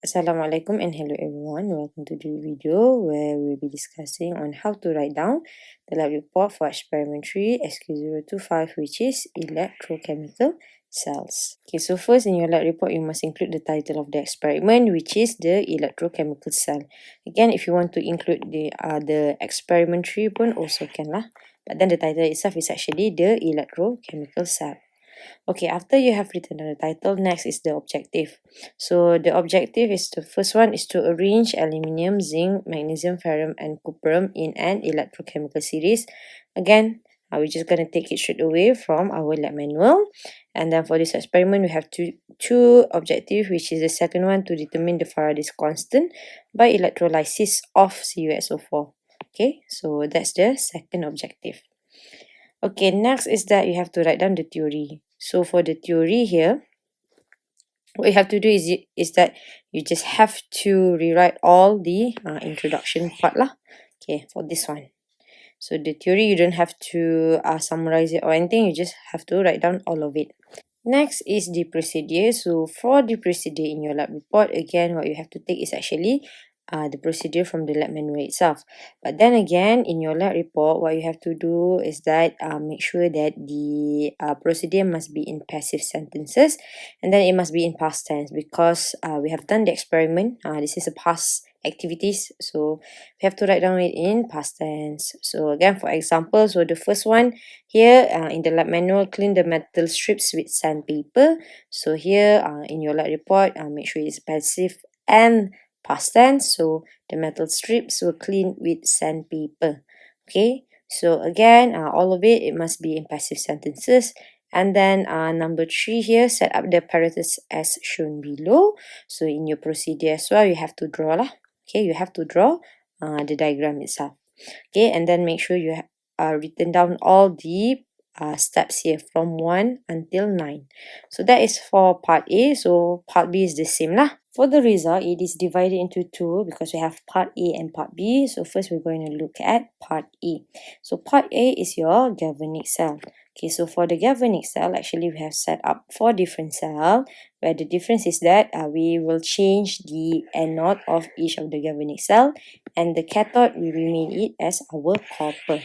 Assalamualaikum and hello everyone. Welcome to the video where we'll be discussing on how to write down the lab report for experiment 3 SK025, which is electrochemical cells. Okay, so first in your lab report you must include the title of the experiment, which is the electrochemical cell. Again, if you want to include the experiment 3 pun also can lah. But then the title itself is actually the electrochemical cell. Okay, after you have written down the title, next is the objective. So the objective is the first one is to arrange aluminium, zinc, magnesium, ferrum, and cuprum in an electrochemical series. Again, we're just going to take it straight away from our lab manual. And then for this experiment, we have two objectives, which is the second one to determine the Faraday's constant by electrolysis of CuSO4. Okay, so that's the second objective. Okay, next is that you have to write down the theory. So for the theory here, what you have to do is that you just have to rewrite all the introduction part lah. Okay, for this one. So the theory, you don't have to summarize it or anything. You just have to write down all of it. Next is the procedure. So for the procedure in your lab report, again, what you have to take is actually the procedure from the lab manual itself. But then again, in your lab report, what you have to do is that make sure that the procedure must be in passive sentences, and then it must be in past tense because we have done the experiment. This is a past activities, so we have to write down it in past tense. So again, for example, so the first one here in the lab manual, clean the metal strips with sandpaper. So here in your lab report, make sure it's passive and past tense. So the metal strips were cleaned with sandpaper. Okay, so again, all of it must be in passive sentences. And then number 3 here, set up the apparatus as shown below. So in your procedure as well, you have to draw lah. Okay, you have to draw the diagram itself. Okay, and then make sure you have written down all the steps here from 1 until 9. So that is for part A. So part B is the same lah. For the result, it is divided into two because we have part A and part B. So first we're going to look at part A. So part A is your galvanic cell. Okay, so for the galvanic cell, actually we have set up 4 different cells, where the difference is that we will change the anode of each of the galvanic cell, and the cathode we remain it as our copper.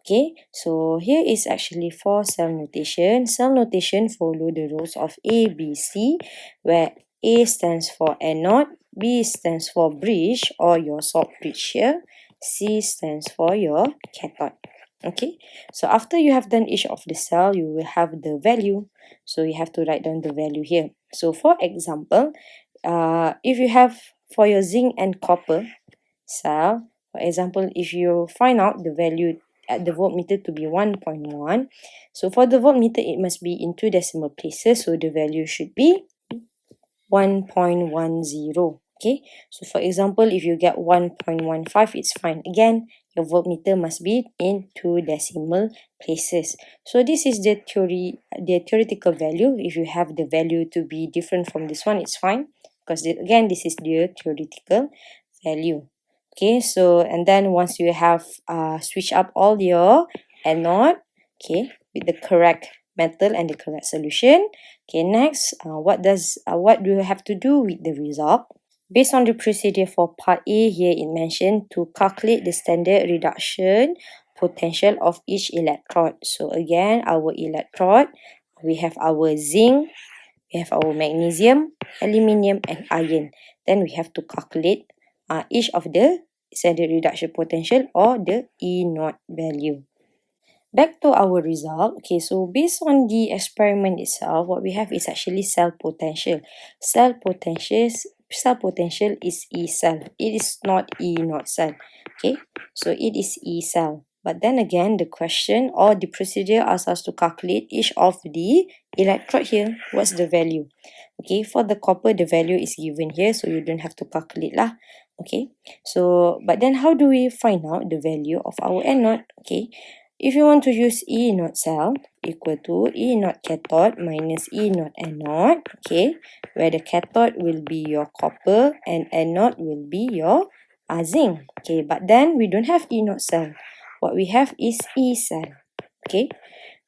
Okay, so here is actually 4 cell notation. Cell notation follow the rules of A, B, C, where A stands for anode, B stands for bridge or your salt bridge here, C stands for your cathode. Okay, so after you have done each of the cell, you will have the value. So you have to write down the value here. So for example, if you have for your zinc and copper cell, for example, if you find out the value at the voltmeter to be 1.1, so for the voltmeter it must be in 2 decimal places, so the value should be 1.10. Okay, so for example, if you get 1.15, it's fine. Again, your voltmeter must be in 2 decimal places. So this is the theoretical value. If you have the value to be different from this one, it's fine, because again, this is the theoretical value. Okay, so and then once you have switched up all your anode, okay, with the correct metal and the correct solution. Okay, next, what do you have to do with the result? Based on the procedure for part A here, it mentioned to calculate the standard reduction potential of each electrode. So again, our electrode, we have our zinc, we have our magnesium, aluminium, and iron. Then we have to calculate each of the standard reduction potential or the E0 value. Back to our result. Okay, so based on the experiment itself, what we have is actually cell potential. Cell potential is E cell. It is not E0 cell. Okay, so it is E cell. But then again, the question or the procedure asks us to calculate each of the electrode here. What's the value? Okay, for the copper, the value is given here, so you don't have to calculate lah. Okay, so but then how do we find out the value of our anode? Okay, if you want to use E0 cell equal to E0 cathode minus E0 anode, okay, where the cathode will be your copper and anode will be your zinc. Okay, but then we don't have E0 cell. What we have is E cell. Okay,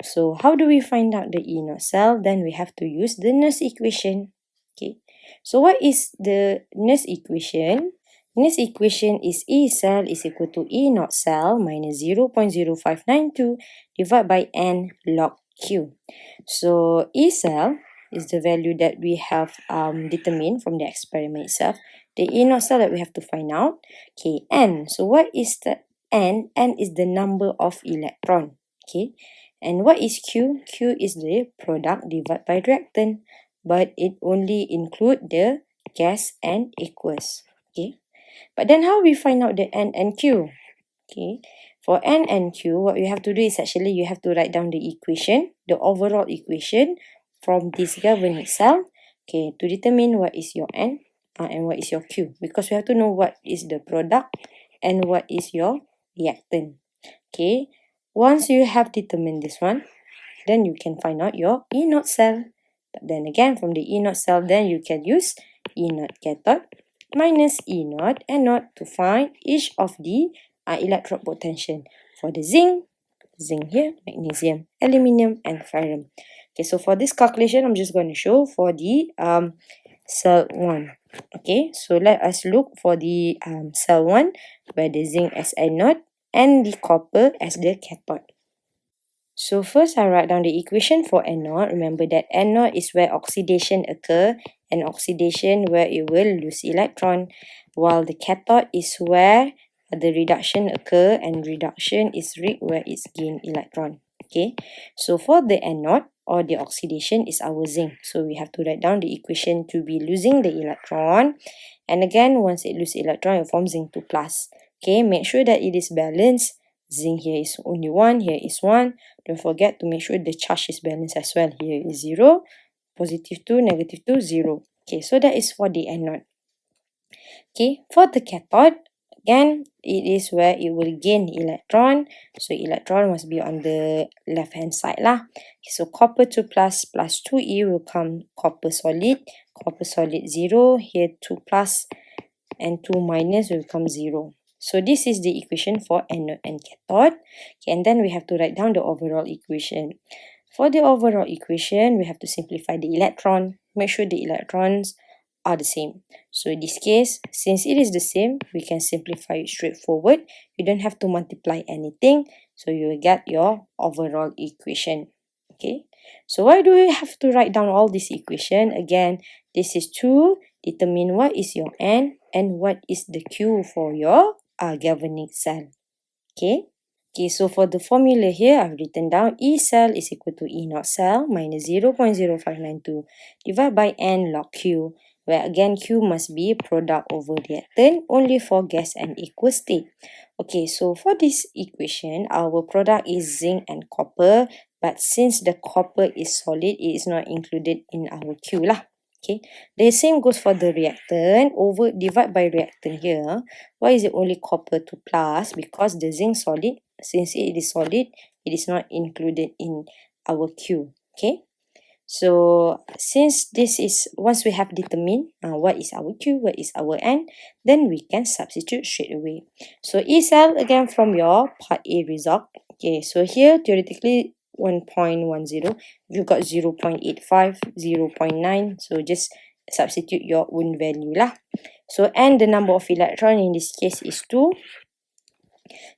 so how do we find out the E0 cell? Then we have to use the Nernst equation. Okay, So what is the next equation? Next equation is E cell is equal to E naught cell minus 0.0592 divided by N log Q. So E cell is the value that we have determined from the experiment itself. The E naught cell that we have to find out. Okay, N. So what is the N? N is the number of electron. Okay, and what is Q? Q is the product divided by reactant, but it only include the gas and aqueous. Okay, but then how we find out the N and Q? Okay, for N and Q, what you have to do is actually you have to write down the equation, the overall equation from this governing cell, okay, to determine what is your N and what is your Q, because we have to know what is the product and what is your reactant. Okay, once you have determined this one, then you can find out your E naught cell. But then again, from the E naught cell, then you can use E naught cathode minus E naught anode to find each of the electrode potential for the zinc here, magnesium, aluminium, and ferrum. Okay, so for this calculation, I'm just going to show for the cell 1. Okay, so let us look for the cell 1, where the zinc as anode and the copper as the cathode. So first I write down the equation for anode. Remember that anode is where oxidation occur, and oxidation where it will lose electron, while the cathode is where the reduction occur, and reduction is where it's gain electron. Okay, so for the anode or the oxidation is our zinc. So we have to write down the equation to be losing the electron, and again once it lose electron it forms zinc 2 plus. Okay, make sure that it is balanced. Zinc here is only 1, here is 1. Don't forget to make sure the charge is balanced as well. Here is 0, positive 2, negative 2, 0. Okay, so that is for the anode. Okay, for the cathode, again, it is where it will gain electron. So electron must be on the left hand side lah. Okay, so copper 2 plus plus 2E will come copper solid 0. Here 2 plus and 2 minus will become 0. So this is the equation for anode and cathode. Okay, and then we have to write down the overall equation. For the overall equation, we have to simplify the electron. Make sure the electrons are the same. So in this case, since it is the same, we can simplify it straightforward. You don't have to multiply anything. So you will get your overall equation. Okay. So why do we have to write down all this equation? Again, this is to determine what is your N and what is the Q for your galvanic cell. Okay. Okay, so for the formula here, I've written down E cell is equal to E naught cell minus 0.0592 divided by N log Q, where again Q must be product over reactant only for gas and aqueous state. Okay, so for this equation, our product is zinc and copper, but since the copper is solid, it is not included in our Q lah. Okay, the same goes for the reactant over divide by reactant here. Why is it only copper 2 plus? Because the zinc solid, since it is solid, it is not included in our Q. Okay, so since this is, once we have determined what is our Q, what is our N, then we can substitute straight away. So E cell again from your part A result. Okay, so here theoretically 1.10, you got 0.85, 0.9, so just substitute your own value lah. So and the number of electron in this case is 2.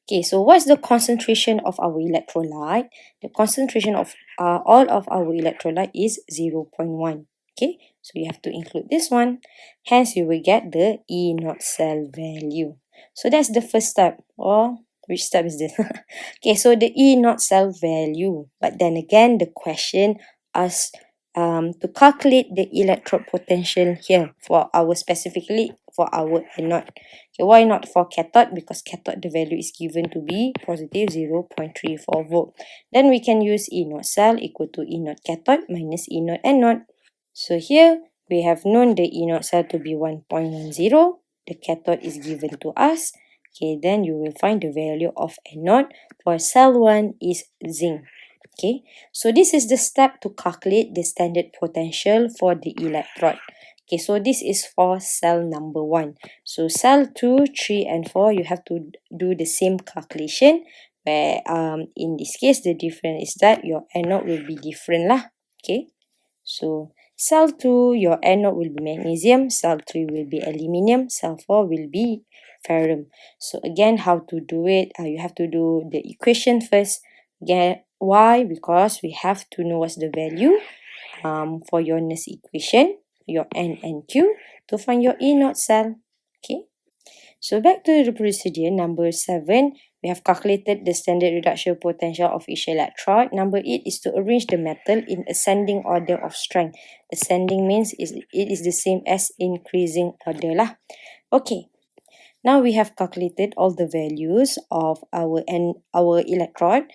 Okay, so what's the concentration of our electrolyte? The concentration of all of our electrolyte is 0.1. Okay, so you have to include this one. Hence, you will get the E naught cell value. So that's the first step. Or which step is this? Okay, so the E naught cell value. But then again, the question asks to calculate the electrode potential here for our specifically for our anode. Okay, why not for cathode? Because cathode the value is given to be positive 0.34 volt. Then we can use E naught cell equal to E naught cathode minus E naught anode. So here we have known the E naught cell to be 1.10. The cathode is given to us. Okay, then you will find the value of anode for cell 1 is zinc. Okay, so this is the step to calculate the standard potential for the electrode. Okay, so this is for cell number 1. So cell 2, 3, and 4, you have to do the same calculation, where in this case, the difference is that your anode will be different lah. Okay, so Cell 2, your anode will be magnesium. Cell 3 will be aluminium. Cell 4 will be ferrum. So again, how to do it? You have to do the equation first. Again, why? Because we have to know what's the value for your Nernst equation, your N and Q, to find your anode cell. Okay. So back to the procedure, number 7, we have calculated the standard reduction potential of each electrode. Number 8 is to arrange the metal in ascending order of strength. Ascending means it is the same as increasing order lah. Okay. Now we have calculated all the values of our electrode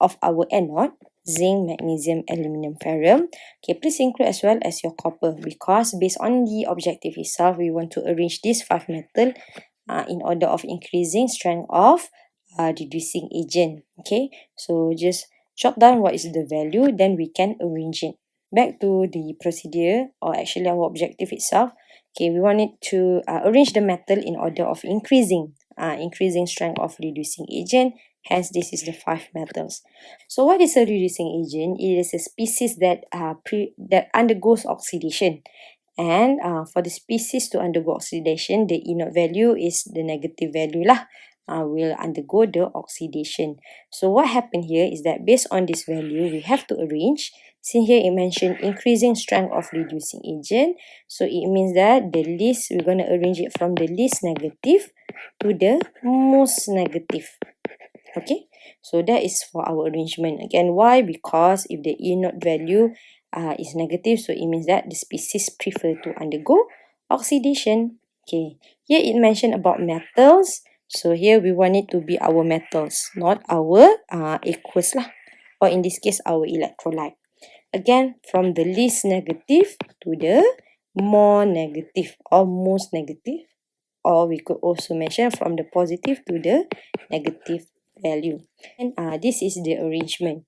of our anode, zinc, magnesium, aluminium, ferrum. Okay, please include as well as your copper, because based on the objective itself, we want to arrange these 5 metal in order of increasing strength of reducing agent. Okay, so just jot down what is the value, then we can arrange it. Back to the procedure, or actually our objective itself. Okay, we want it to arrange the metal in order of increasing strength of reducing agent. Hence, this is the 5 metals. So, what is a reducing agent? It is a species that that undergoes oxidation. And for the species to undergo oxidation, the anode value is the negative value lah. Will undergo the oxidation. So what happened here is that based on this value, we have to arrange. See here, it mentioned increasing strength of reducing agent. So it means that the least, we're going to arrange it from the least negative to the most negative. Okay, so that is for our arrangement. Again, why? Because if the anode value is negative, so it means that the species prefer to undergo oxidation. Okay, here it mentioned about metals. So here we want it to be our metals, not our aqueous lah, or in this case our electrolyte. Again, from the least negative to the more negative or most negative, or we could also mention from the positive to the negative value. And this is the arrangement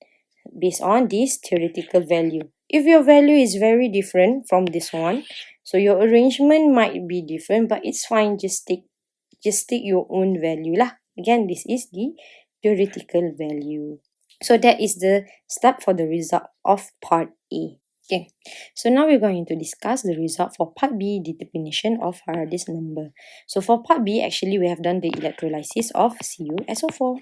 based on this theoretical value. If your value is very different from this one, so your arrangement might be different, but it's fine. Just take your own value lah. Again, this is the theoretical value. So that is the step for the result of part A. Okay, so now we're going to discuss the result for part B, determination of Faraday's number. So for part B, actually we have done the electrolysis of CuSO4.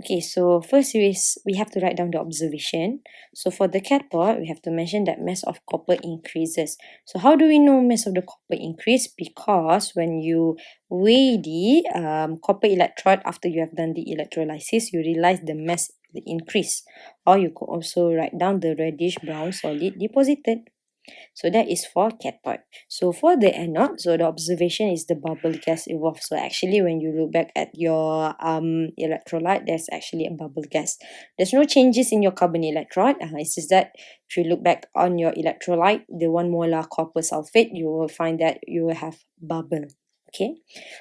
Okay, so first we have to write down the observation. So for the cathode, we have to mention that mass of copper increases. So how do we know mass of the copper increase? Because when you weigh the copper electrode after you have done the electrolysis, you realize the mass will increase. Or you could also write down the reddish brown solid deposited. So that is for cathode. So for the anode, so the observation is the bubble gas evolved. So actually when you look back at your electrolyte, there's actually a bubble gas. There's no changes in your carbon electrode. It's just that if you look back on your electrolyte, the 1 molar copper sulfate, you will find that you will have bubble. Okay,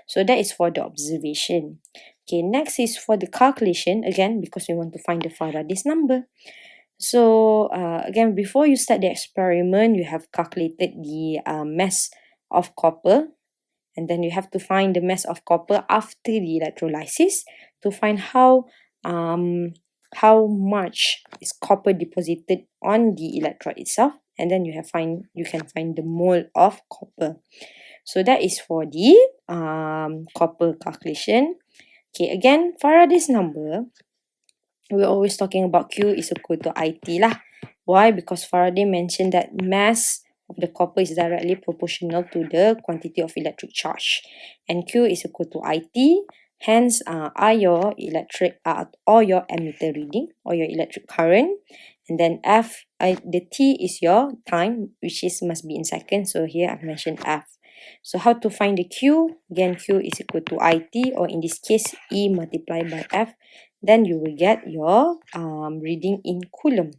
so that is for the observation. Okay, next is for the calculation, again, because we want to find the Faraday's number. So again, before you start the experiment, you have calculated the mass of copper, and then you have to find the mass of copper after the electrolysis to find how much is copper deposited on the electrode itself, and then you can find the mole of copper. So that is for the copper calculation. Okay, again, Faraday's number, we're always talking about Q is equal to IT lah. Why? Because Faraday mentioned that mass of the copper is directly proportional to the quantity of electric charge, and Q is equal to IT. Hence, are your electric or your ammeter reading or your electric current, and then F, the T is your time, which is must be in seconds. So here I've mentioned F. So how to find the Q? Again, Q is equal to IT, or in this case, E multiplied by F. Then you will get your reading in coulomb.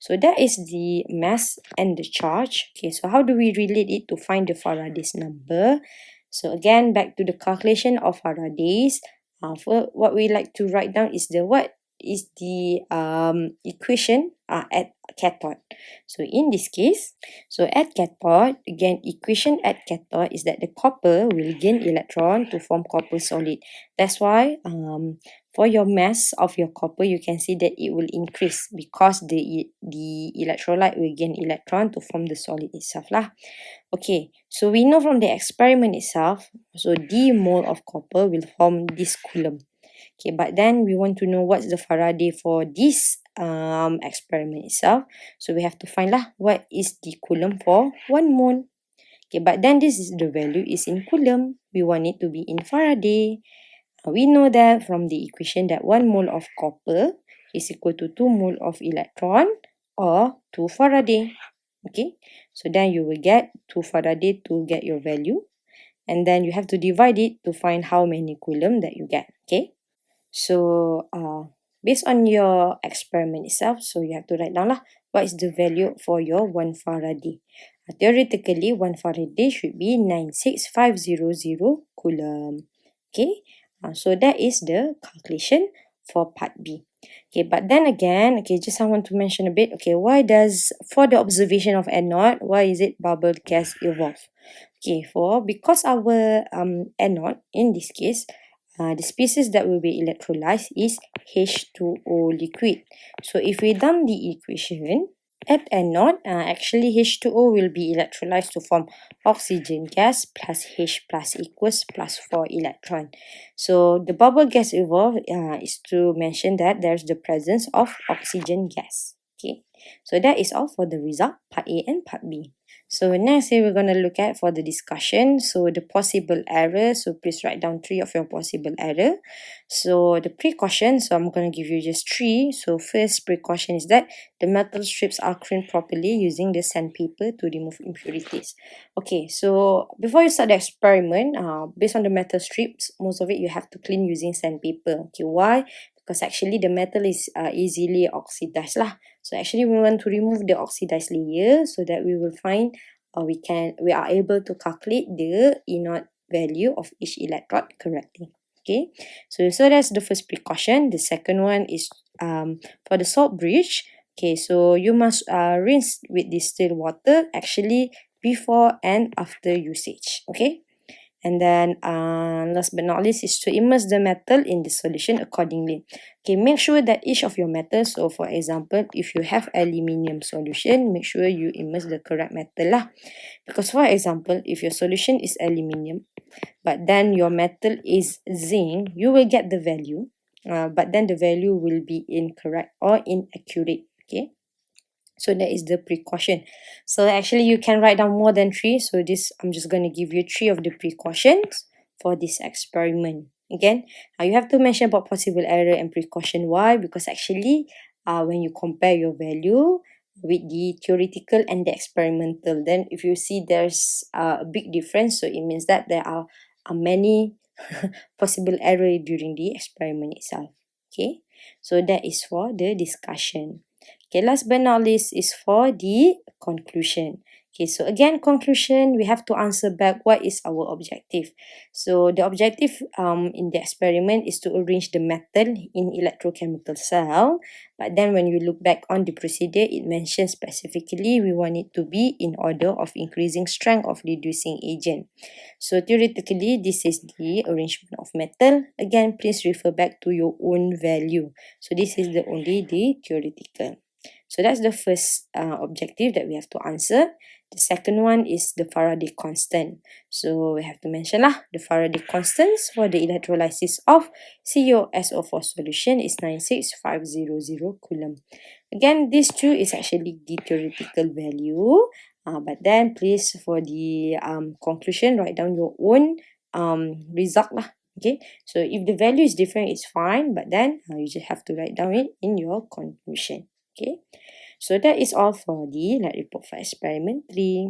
So that is the mass and the charge. Okay, so how do we relate it to find the Faraday's number? So again, back to the calculation of Faraday's. For what we like to write down is the equation at cathode. So in this case, so at cathode, again, equation at cathode is that the copper will gain electron to form copper solid. That's why for your mass of your copper, you can see that it will increase because the electrolyte will gain electron to form the solid itself lah. Okay, so we know from the experiment itself, so d mole of copper will form this coulomb. Okay, but then we want to know what's the Faraday for this experiment itself. So we have to find lah what is the coulomb for 1 mole. Okay, but then this is the value is in coulomb. We want it to be in Faraday. We know that from the equation that 1 mole of copper is equal to 2 mole of electron or 2 Faraday. Okay, so then you will get 2 Faraday to get your value. And then you have to divide it to find how many coulomb that you get. Okay, so based on your experiment itself, so you have to write down lah what is the value for your 1 Faraday. Theoretically, 1 Faraday should be 96500 coulomb. Okay, so that is the calculation for part B. Okay, but then again, okay, just I want to mention a bit. Okay, why does, for the observation of anode, why is it bubble gas evolve? Okay, because our anode, in this case, the species that will be electrolyzed is H2O liquid. So if we done the equation, at anode, actually H2O will be electrolyzed to form oxygen gas plus H plus equals plus 4 electron. So the bubble gas evolve is to mention that there's the presence of oxygen gas. Okay, so that is all for the result, part A and part B. So next we're going to look at for the discussion. So the possible error. So please write down 3 of your possible error. So the precaution. So I'm going to give you just 3. So first precaution is that the metal strips are cleaned properly using the sandpaper to remove impurities. Okay, so before you start the experiment, based on the metal strips, most of it you have to clean using sandpaper. Okay, why? Because actually the metal is easily oxidized lah. So actually we want to remove the oxidized layer so that we will find we are able to calculate the E0 value of each electrode correctly. Okay, so that's the first precaution. The second one is for the salt bridge. Okay, so you must rinse with distilled water actually before and after usage. Okay. And then last but not least is to immerse the metal in the solution accordingly. Okay, make sure that each of your metals, so for example, if you have aluminium solution, make sure you immerse the correct metal lah. Because for example, if your solution is aluminium, but then your metal is zinc, you will get the value, but then the value will be incorrect or inaccurate. Okay. So that is the precaution. So actually you can write down more than 3. So this, I'm just going to give you 3 of the precautions for this experiment. Again, you have to mention about possible error and precaution. Why? Because actually when you compare your value with the theoretical and the experimental, then if you see there's a big difference, so it means that there are many possible error during the experiment itself. Okay, so that is for the discussion. Okay, last but not least is for the conclusion. Okay, so again, conclusion, we have to answer back what is our objective. So the objective in the experiment is to arrange the metal in electrochemical cell. But then when you look back on the procedure, it mentions specifically we want it to be in order of increasing strength of reducing agent. So theoretically, this is the arrangement of metal. Again, please refer back to your own value. So this is only the theoretical. So that's the first objective that we have to answer. The second one is the Faraday constant. So we have to mention the Faraday constants for the electrolysis of CuSO4 solution is 96500 coulomb. Again, these two is actually the theoretical value. But then please, for the conclusion, write down your own result lah. Okay, so if the value is different, it's fine. But then you just have to write down it in your conclusion. Okay, so that is all for the lab report for experiment 3.